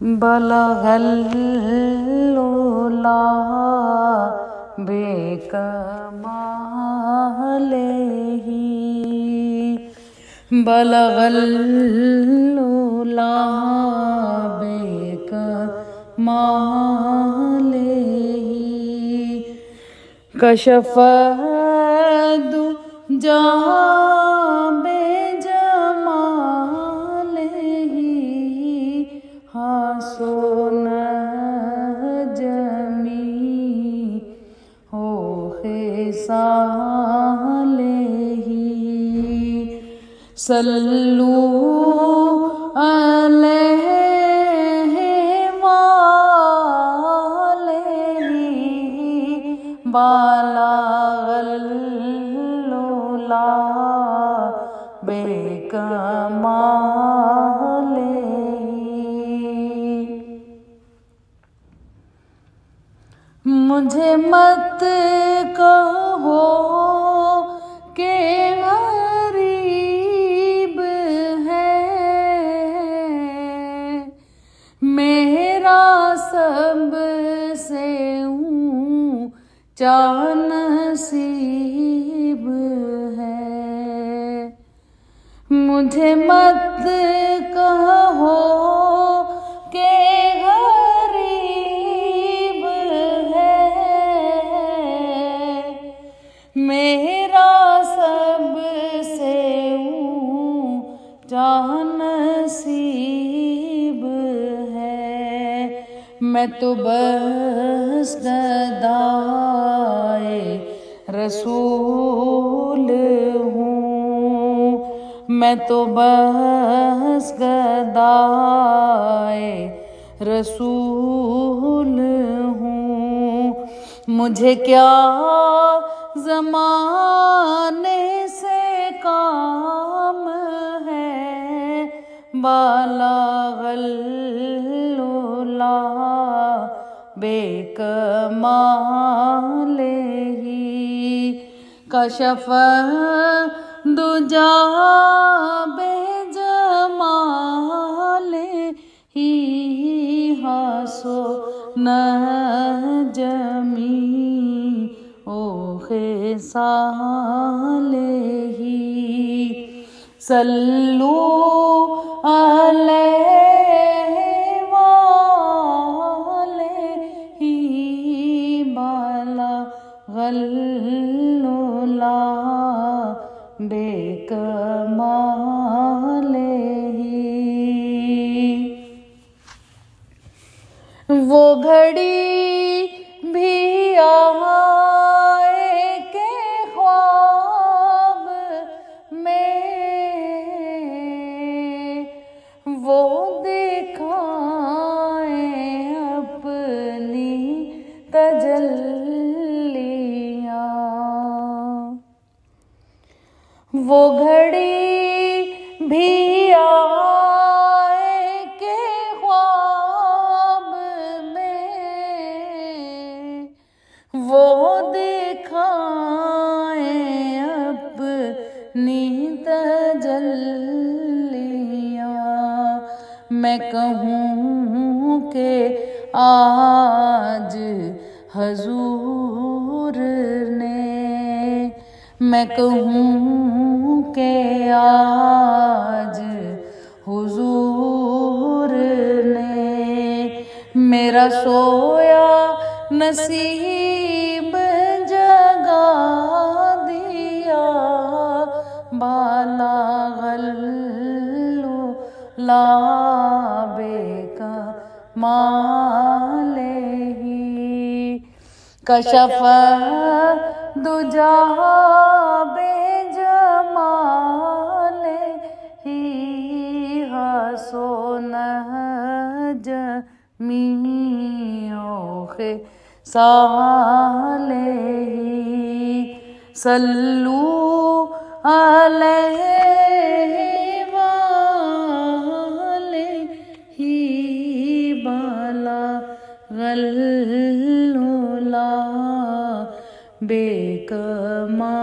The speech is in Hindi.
बलगल लोला बेकमालेही बलगल लोला बेकमालेही कशफ दुजा हासोन जमी हो सालेही सल्लू अलैहि वालेही बलगल लोला बेकमालेही। मुझे मत कहो के गरीब है, मेरा सब से ऊंचा नसीब है। मुझे मत कहो के मेरा सब से ऊंचा नसीब है। मैं तो बस गदाए रसूल हूँ, मैं तो बस गदाए रसूल हूँ। मुझे क्या ज़माने से काम है, बलगल लोला बेकमालेही कशफ दुजा बेजमालेही हासो न जमी ओखे सालेही सल्लू अलैहि वालेही बलगल लोला बेकमालेही। वो घड़ी भी वो दिखाएं अपनी तजल्लियाँ। वो घड़ी भी आए के ख्वाब में, वो दिखाएं अपनी तजल्लियाँ। मैं कहूँ के आज हजूर ने, मैं कहूँ के आज हुजूर ने मेरा सोया नसीब जगा दिया, बलगल लोला बेकमालेही कशफ दुजा बेजमालेही हासोन जमी ओखे सालेही सल्लू अलैहि वालेही बलगल लोला बेकमालेही।